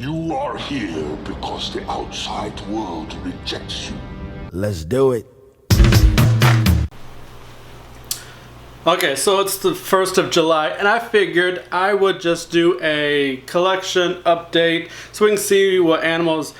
You are here because the outside world rejects you. Let's do it. Okay, so it's the 1st of July, and I figured I would just do a collection update so we can see what animals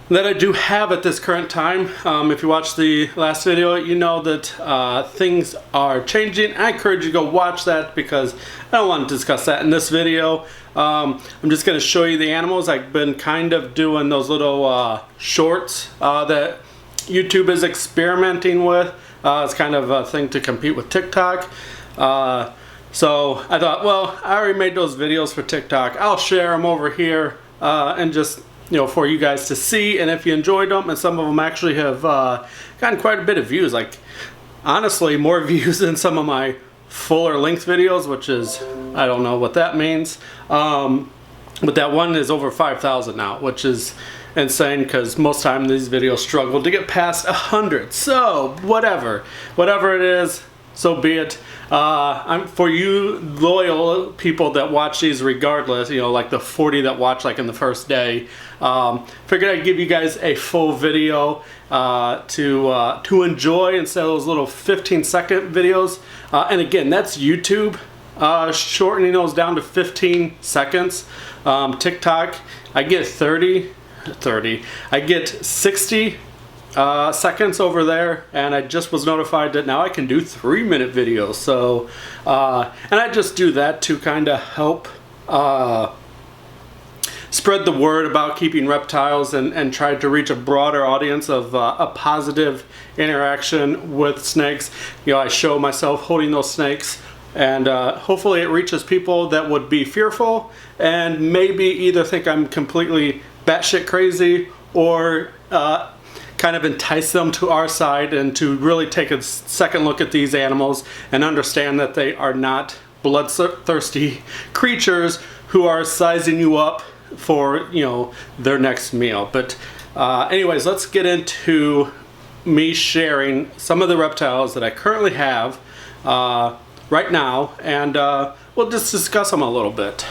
that I do have at this current time. If you watched the last video, you know that things are changing. I encourage you to go watch that because I don't want to discuss that in this video. I'm just going to show you the animals. I've been kind of doing those little shorts that YouTube is experimenting with. It's kind of a thing to compete with TikTok. So I thought, well, I already made those videos for TikTok. I'll share them over here and just, you know, for you guys to see. And if you enjoyed them, and some of them actually have gotten quite a bit of views, like honestly more views than some of my fuller length videos, which is, I don't know what that means. But that one is over 5,000 now, which is insane because most time these videos struggle to get past 100. So whatever it is, so be it. I'm for you loyal people that watch these regardless, you know, like the 40 that watch like in the first day. Figured I'd give you guys a full video to enjoy instead of those little 15-second videos. And again, that's YouTube shortening those down to 15 seconds. TikTok, I get 30. I get 60 seconds over there, and I just was notified that now I can do 3-minute videos. So and I just do that to kind of help spread the word about keeping reptiles and try to reach a broader audience of a positive interaction with snakes. You know, I show myself holding those snakes, and hopefully it reaches people that would be fearful and maybe either think I'm completely batshit crazy or kind of entice them to our side and to really take a second look at these animals and understand that they are not bloodthirsty creatures who are sizing you up for, you know, their next meal. But anyways, let's get into me sharing some of the reptiles that I currently have right now, and we'll just discuss them a little bit.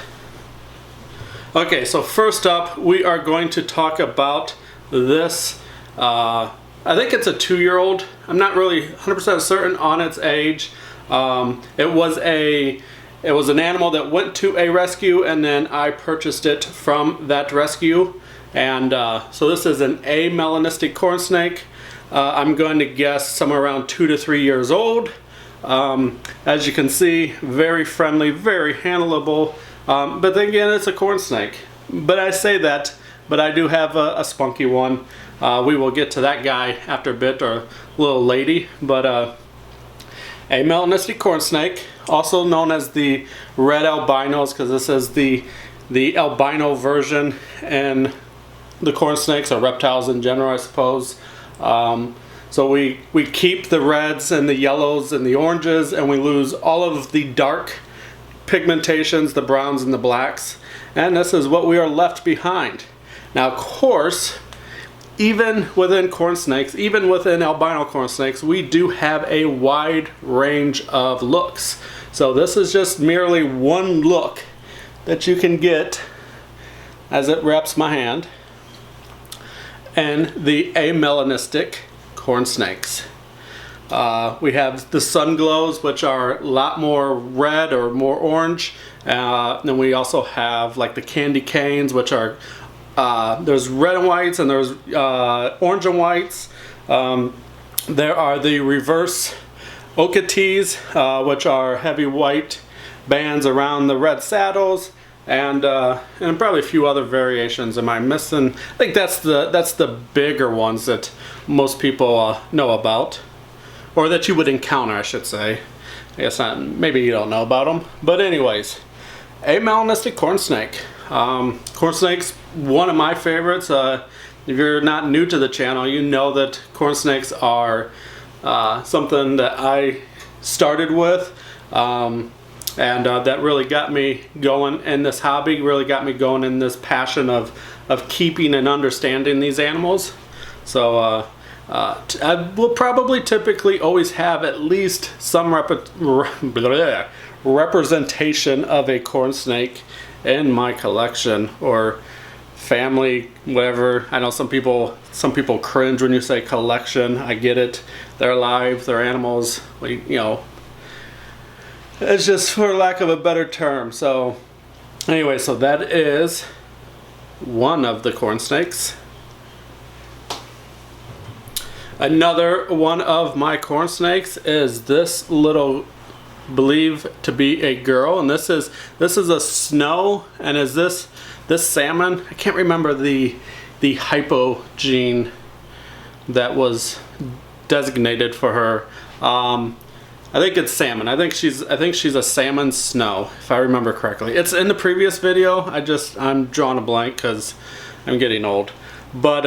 Okay, so first up, we are going to talk about this. I think it's a 2-year-old. I'm not really 100% certain on its age. It was an animal that went to a rescue, and then I purchased it from that rescue. And so this is an Melanistic corn snake. I'm going to guess somewhere around 2 to 3 years old. As you can see, very friendly, very handleable. But then again, it's a corn snake. But I say that, but I do have a spunky one. We will get to that guy after a bit, or a little lady. But a Melanistic corn snake, also known as the red albinos, because this is the albino version in the corn snakes, or reptiles in general, I suppose. So we keep the reds and the yellows and the oranges, and we lose all of the dark pigmentations, the browns and the blacks, and this is what we are left behind. Now, of course, even within corn snakes, even within albino corn snakes, we do have a wide range of looks. So this is just merely one look that you can get as it wraps my hand, and the Melanistic corn snakes. We have the Sunglows, which are a lot more red or more orange. Then we also have like the candy canes, which are there's red and whites, and there's orange and whites. There are the reverse Okatees, which are heavy white bands around the red saddles, and probably a few other variations. Am I missing? I think that's the bigger ones that most people know about, or that you would encounter, I should say. I guess not, maybe you don't know about them. But anyways, a Melanistic corn snake. Corn snakes, one of my favorites. If you're not new to the channel, you know that corn snakes are something that I started with. And that really got me going in this hobby, really got me going in this passion of keeping and understanding these animals. So I will probably typically always have at least some representation of a corn snake in my collection, or family, whatever. I know some people cringe when you say collection. I get it. They're alive, they're animals. You know, it's just for lack of a better term. So anyway, so that is one of the corn snakes. Another one of my corn snakes is this little, believed to be a girl, and this is a snow, and is this salmon? I can't remember the hypo gene that was designated for her. I think it's salmon. I think she's a salmon snow, if I remember correctly. It's in the previous video. I'm drawing a blank because I'm getting old. But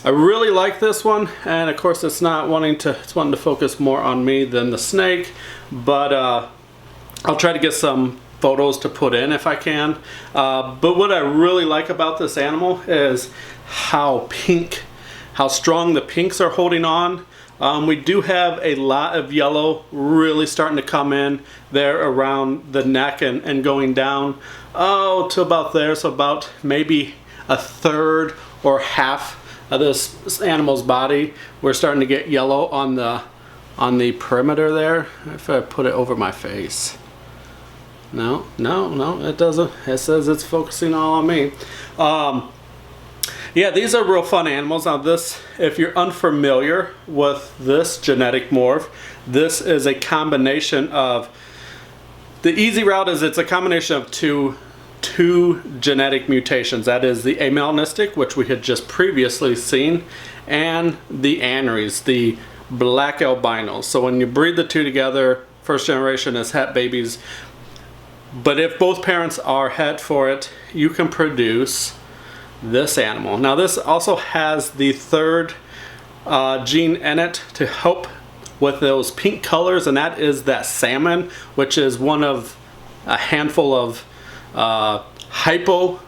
I really like this one, and of course it's wanting to focus more on me than the snake, but I'll try to get some photos to put in if I can. But what I really like about this animal is how strong the pinks are holding on. We do have a lot of yellow really starting to come in there around the neck and going down to about there, so about maybe a third or half of this animal's body. We're starting to get yellow on the perimeter there. If I put it over my face. No, it doesn't. It says it's focusing all on me. Yeah, these are real fun animals. Now this, if you're unfamiliar with this genetic morph, this is a combination of, the easy route is it's a combination of two genetic mutations. That is the amelanistic, which we had just previously seen, and the aneries, the black albinos. So when you breed the two together, first generation is het babies. But if both parents are het for it, you can produce this animal. Now this also has the third gene in it to help with those pink colors, and that is that salmon, which is one of a handful of hypo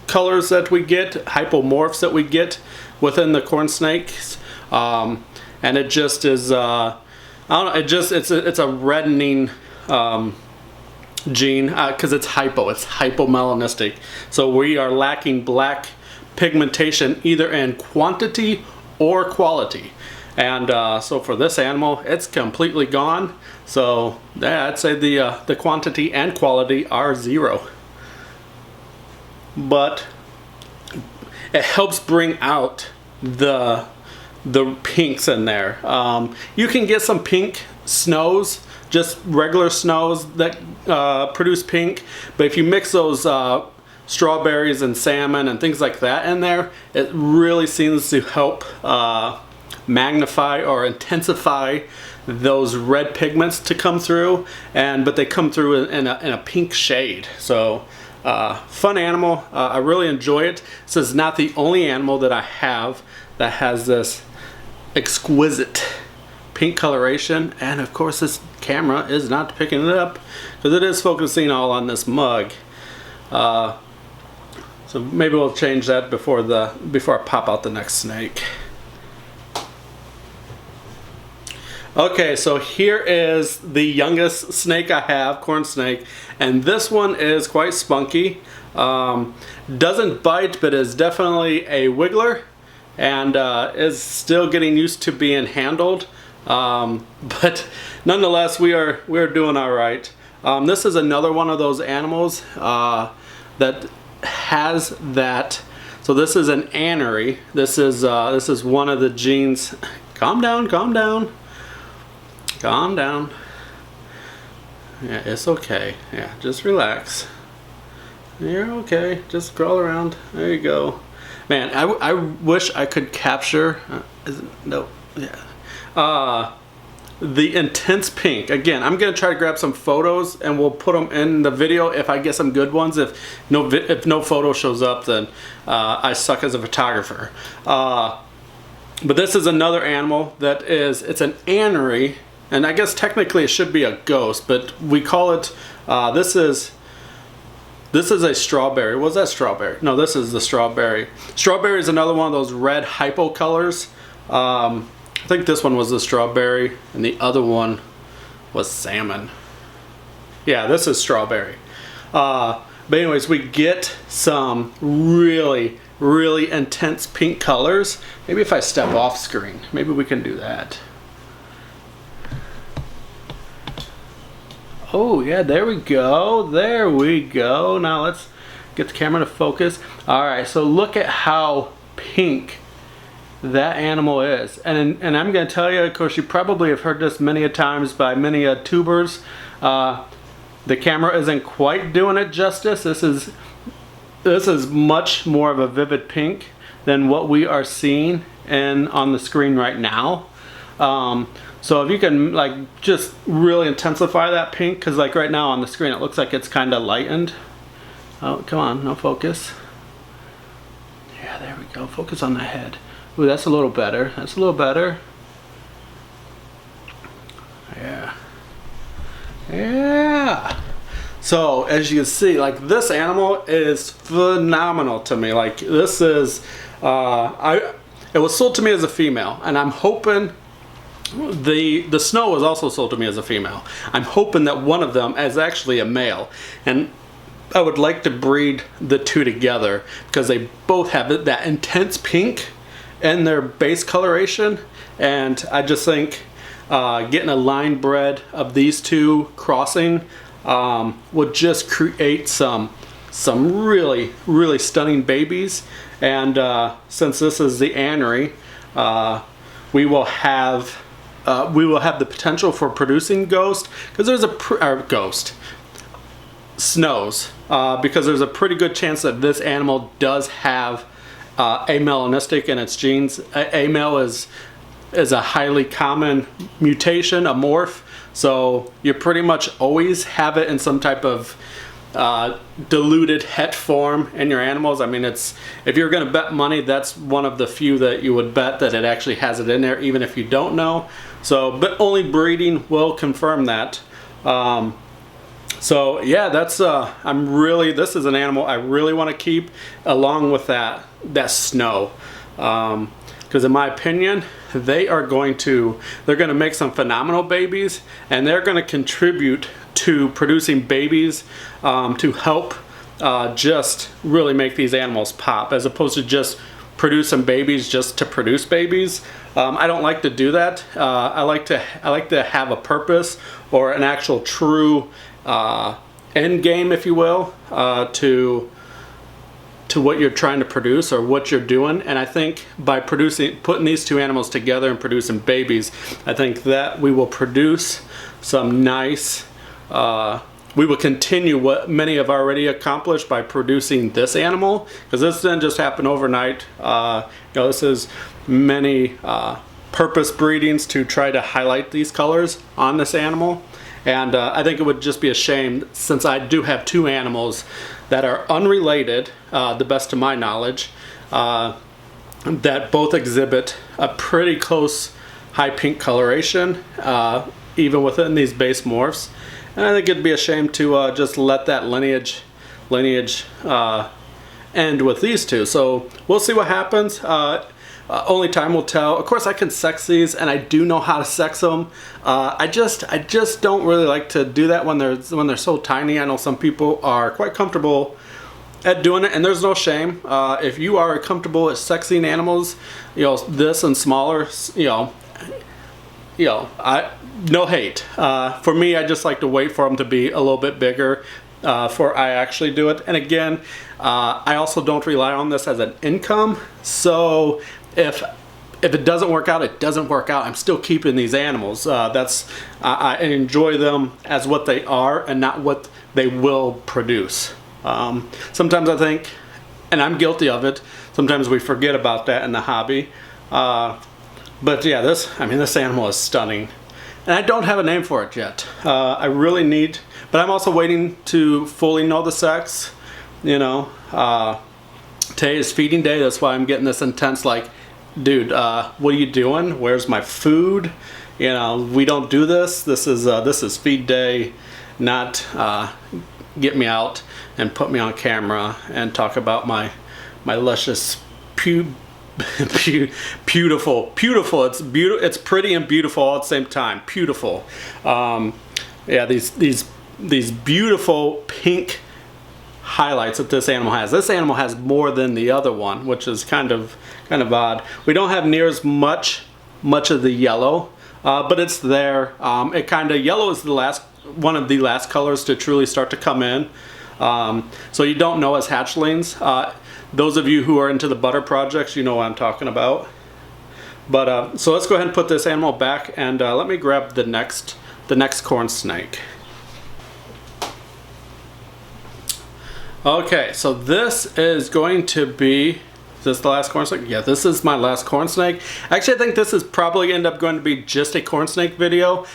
colors that we get, hypomorphs that we get within the corn snakes, and it just is I don't know, it's a reddening gene because it's hypomelanistic. So we are lacking black pigmentation either in quantity or quality, and so for this animal it's completely gone. So yeah, I'd say the quantity and quality are 0, but it helps bring out the pinks in there. You can get some pink snows, just regular snows that produce pink, but if you mix those strawberries and salmon and things like that in there, it really seems to help magnify or intensify those red pigments to come through, but they come through in a pink shade. So fun animal. I really enjoy it. This is not the only animal that I have that has this exquisite pink coloration, and of course this camera is not picking it up because it is focusing all on this mug. So maybe we'll change that before I pop out the next snake. Okay, so here is the youngest snake I have, corn snake, and this one is quite spunky. Doesn't bite, but is definitely a wiggler, and is still getting used to being handled. But nonetheless, we are doing all right. This is another one of those animals that has that. So this is an anery. This is one of the genes. Calm down, calm down. Calm down. Yeah, it's okay. Yeah, just relax. You're okay. Just crawl around. There you go. Man, I wish I could capture. No, yeah. The intense pink. Again, I'm gonna try to grab some photos and we'll put them in the video if I get some good ones. If no photo shows up, then I suck as a photographer. But this is another animal that it's an anery. And I guess technically it should be a ghost, but we call it, this is a strawberry. Was that strawberry? No, this is the strawberry. Strawberry is another one of those red hypo colors. I think this one was the strawberry and the other one was salmon. Yeah, this is strawberry. But But anyways, we get some really, really intense pink colors. Maybe if I step off screen, maybe we can do that. Oh yeah, there we go. There we go. Now let's get the camera to focus. All right, so look at how pink that animal is. And I'm gonna tell you, of course, you probably have heard this many a times by many tubers. The camera isn't quite doing it justice. This is much more of a vivid pink than what we are seeing on the screen right now. So if you can like just really intensify that pink, because like right now on the screen it looks like it's kind of lightened. Oh, come on, no focus. Yeah, there we go. Focus on the head. Ooh, that's a little better. That's a little better. Yeah. Yeah. So as you can see, like this animal is phenomenal to me. Like this is, it was sold to me as a female, and I'm hoping the snow was also sold to me as a female. I'm hoping that one of them is actually a male, and I would like to breed the two together because they both have that intense pink in their base coloration, and I just think getting a line bred of these two crossing would just create some really, really stunning babies. And since this is the anery, we will have the potential for producing ghost, because there's snows, because there's a pretty good chance that this animal does have a melanistic in its genes. A male is a highly common mutation, a morph, so you pretty much always have it in some type of diluted het form in your animals. I mean, if you're going to bet money, that's one of the few that you would bet that it actually has it in there, even if you don't know. So, but only breeding will confirm that. So yeah, that's this is an animal I really want to keep along with that snow, because in my opinion they're going to make some phenomenal babies, and they're going to contribute to producing babies to help just really make these animals pop, as opposed to just producing babies just to produce babies. I don't like to do that. I like to have a purpose or an actual true end game, if you will, to what you're trying to produce or what you're doing. And I think by putting these two animals together and producing babies, I think that we will produce some nice, we will continue what many have already accomplished by producing this animal, because this didn't just happen overnight. This is many purpose breedings to try to highlight these colors on this animal. And I think it would just be a shame, since I do have two animals that are unrelated, the best of my knowledge, that both exhibit a pretty close high pink coloration, even within these base morphs. And I think it'd be a shame to just let that lineage end with these two. So we'll see what happens. Only time will tell. Of course, I can sex these, and I do know how to sex them. I just don't really like to do that when they're so tiny. I know some people are quite comfortable at doing it, and there's no shame. If you are comfortable at sexing animals, this and smaller, no hate. For me, I just like to wait for them to be a little bit bigger before I actually do it. And again, I also don't rely on this as an income. So if it doesn't work out, it doesn't work out. I'm still keeping these animals. I enjoy them as what they are and not what they will produce. Sometimes I think, and I'm guilty of it, sometimes we forget about that in the hobby. But yeah, this animal is stunning. And I don't have a name for it yet. I really need, but I'm also waiting to fully know the sex. Today is feeding day. That's why I'm getting this intense, like, dude, what are you doing? Where's my food? We don't do this. This is feed day, not get me out and put me on camera and talk about my luscious beautiful. It's pretty and beautiful all at the same time. Beautiful. Yeah, these beautiful pink highlights that this animal has. This animal has more than the other one, which is kind of odd. We don't have near as much of the yellow, but it's there. It kind of, yellow is one of the last colors to truly start to come in. So you don't know as hatchlings. Those of you who are into the butter projects, you know what I'm talking about. But so let's go ahead and put this animal back, and let me grab the next corn snake. Okay, so this is going to be, is this the last corn snake? Yeah, this is my last corn snake. Actually, I think this is probably end up going to be just a corn snake video.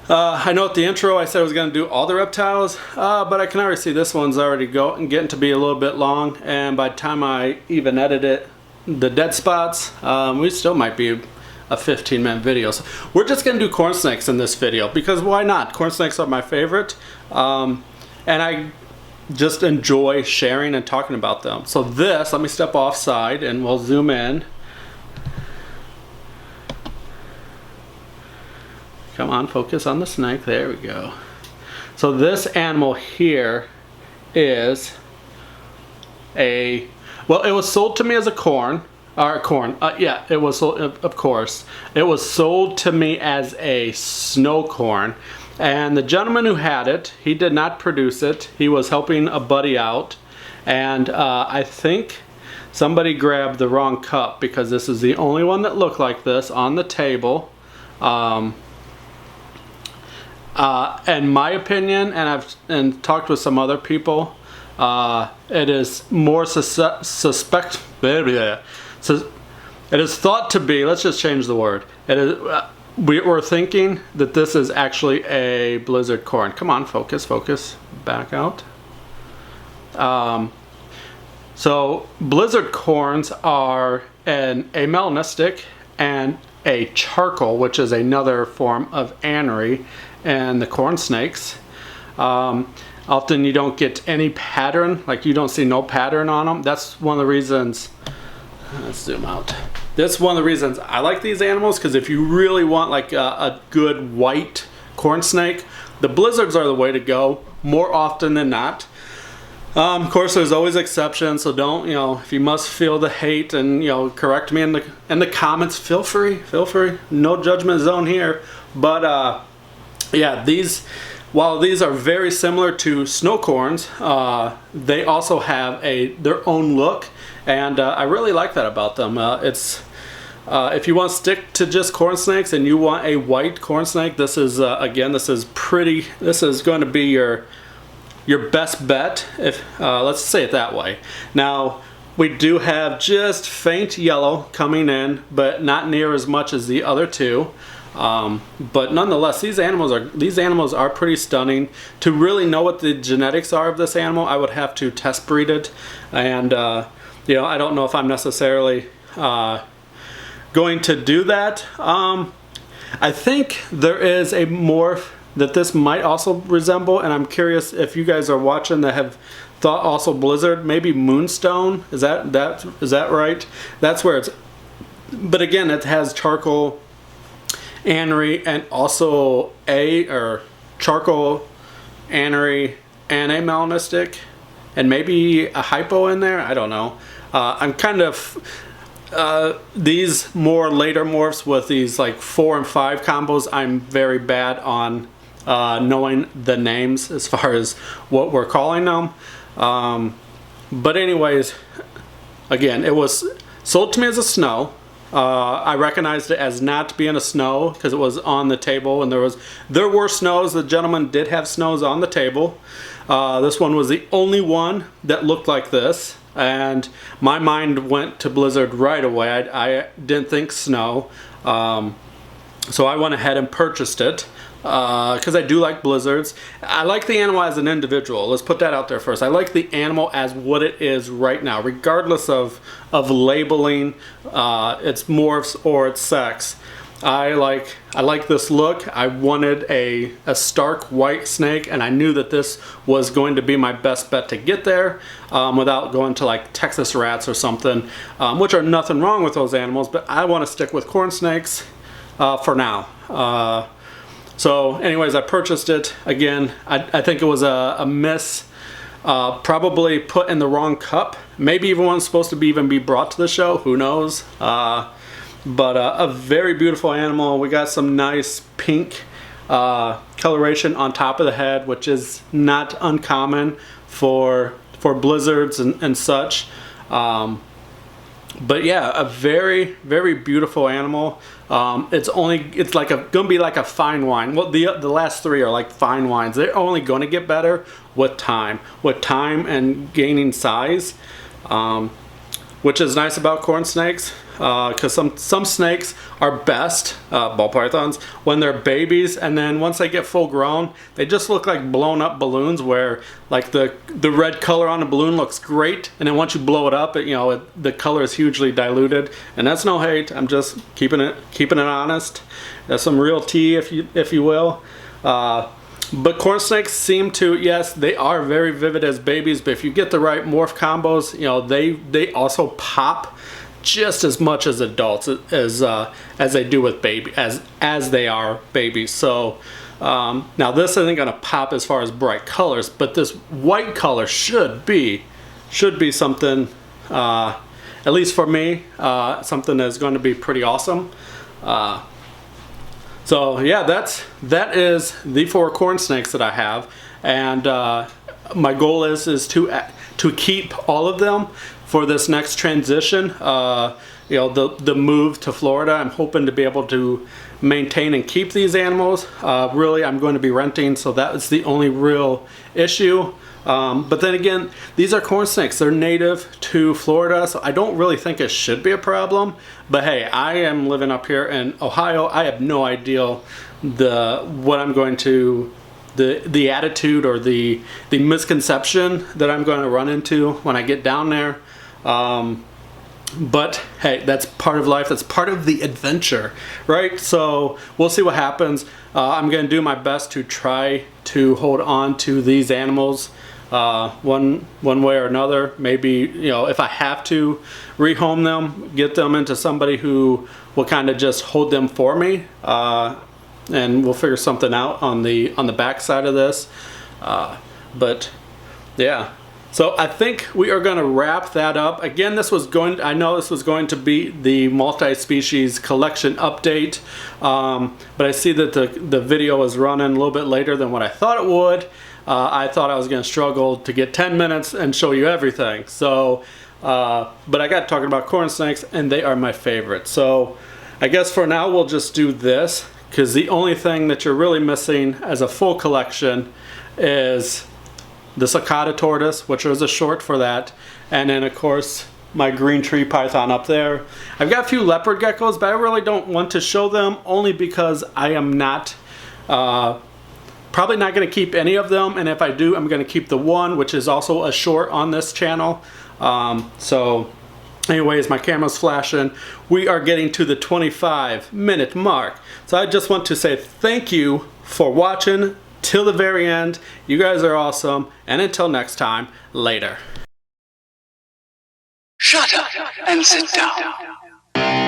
I know at the intro I said I was going to do all the reptiles, but I can already see this one's already getting to be a little bit long, and by the time I even edit it, the dead spots, we still might be a 15-minute video. So we're just going to do corn snakes in this video, because why not? Corn snakes are my favorite, and I just enjoy sharing and talking about them. So this, let me step offside and we'll zoom in. Come on, focus on the snake. There we go. So this animal here is well, it was sold to me as a corn. Yeah, it was sold, of course. It was sold to me as a snow corn. And the gentleman who had it, he did not produce it. He was helping a buddy out. And I think somebody grabbed the wrong cup, because this is the only one that looked like this on the table. In my opinion, and I've talked with some other people, it is more it is thought to be, let's just change the word. It is, we're thinking that this is actually a blizzard corn. Come on, focus, back out. So blizzard corns are a melanistic and a charcoal, which is another form of anery, and the corn snakes. Often you don't get any pattern, like you don't see no pattern on them. That's one of the reasons, let's zoom out. That's one of the reasons I like these animals, because if you really want like a good white corn snake, the blizzards are the way to go more often than not. Of course, there's always exceptions, so don't, if you must feel the hate and, correct me in the comments, feel free, no judgment zone here. But yeah, while these are very similar to snow corns, they also have their own look, and I really like that about them. If you want to stick to just corn snakes and you want a white corn snake, this is again, this is going to be your best bet, if let's say it that way. Now, we do have just faint yellow coming in, but not near as much as the other two. But nonetheless, these animals are pretty stunning. To really know what the genetics are of this animal, I would have to test breed it, and I don't know if I'm necessarily going to do that. I think there is a morph that this might also resemble, and I'm curious if you guys are watching that have thought also blizzard, maybe moonstone. Is that right? That's where it's. But again, it has charcoal anery and also charcoal anery and a melanistic, and maybe a hypo in there. I don't know. I'm kind of these more later morphs with these like 4 and 5 combos, I'm very bad on knowing the names as far as what we're calling them. But anyways, again, it was sold to me as a snow. I recognized it as not being a snow because it was on the table, and there were snows. The gentleman did have snows on the table. This one was the only one that looked like this, and my mind went to blizzard right away. I didn't think snow, so I went ahead and purchased it because I do like blizzards. I like the animal as an individual. Let's put that out there first. I like the animal as what it is right now, regardless of labeling its morphs or its sex. I like this look. I wanted a stark white snake, and I knew that this was going to be my best bet to get there without going to like Texas rats or something, which are nothing wrong with those animals, but I want to stick with corn snakes for now. So anyways, I purchased it. Again, I think it was a miss probably put in the wrong cup. Maybe even one's supposed to even be brought to the show. Who knows? But a very beautiful animal. We got some nice pink coloration on top of the head, which is not uncommon for blizzards and such. But yeah, a very, very beautiful animal. It's like gonna be like a fine wine. Well, the last three are like fine wines. They're only gonna get better with time and gaining size, which is nice about corn snakes. Because some snakes are best, ball pythons, when they're babies, and then once they get full grown, they just look like blown up balloons, where like the red color on the balloon looks great, and then once you blow it up, the color is hugely diluted. And that's no hate. I'm just keeping it honest. That's some real tea, if you will. But corn snakes seem to, yes, they are very vivid as babies, but if you get the right morph combos, they also pop just as much as adults as they do with as they are babies. So now this isn't going to pop as far as bright colors, but this white color should be something, at least for me, something that's going to be pretty awesome. So yeah, that is the 4 corn snakes that I have, and my goal is to keep all of them for this next transition. The move to Florida. I'm hoping to be able to maintain and keep these animals. Really, I'm going to be renting, so that is the only real issue. But then again, these are corn snakes. They're native to Florida, so I don't really think it should be a problem. But hey, I am living up here in Ohio. I have no idea what I'm going to, the attitude or the misconception that I'm going to run into when I get down there. But hey, that's part of life. That's part of the adventure, right? So we'll see what happens. I'm going to do my best to try to hold on to these animals one way or another. Maybe, if I have to rehome them, get them into somebody who will kind of just hold them for me, and we'll figure something out on the back side of this. But yeah. So I think we are going to wrap that up. Again, I know this was going to be the multi-species collection update, but I see that the video is running a little bit later than what I thought it would. I thought I was going to struggle to get 10 minutes and show you everything. So, but I got talking about corn snakes, and they are my favorite. So I guess for now we'll just do this, because the only thing that you're really missing as a full collection is the cicada tortoise, which is a short for that, and then of course my green tree python up there. I've got a few leopard geckos, but I really don't want to show them, only because I am not probably not going to keep any of them, and if I do, I'm going to keep the one, which is also a short on this channel. So anyways, my camera's flashing. We are getting to the 25-minute mark, so I just want to say thank you for watching till the very end. You guys are awesome, and until next time, later. Shut up and sit down.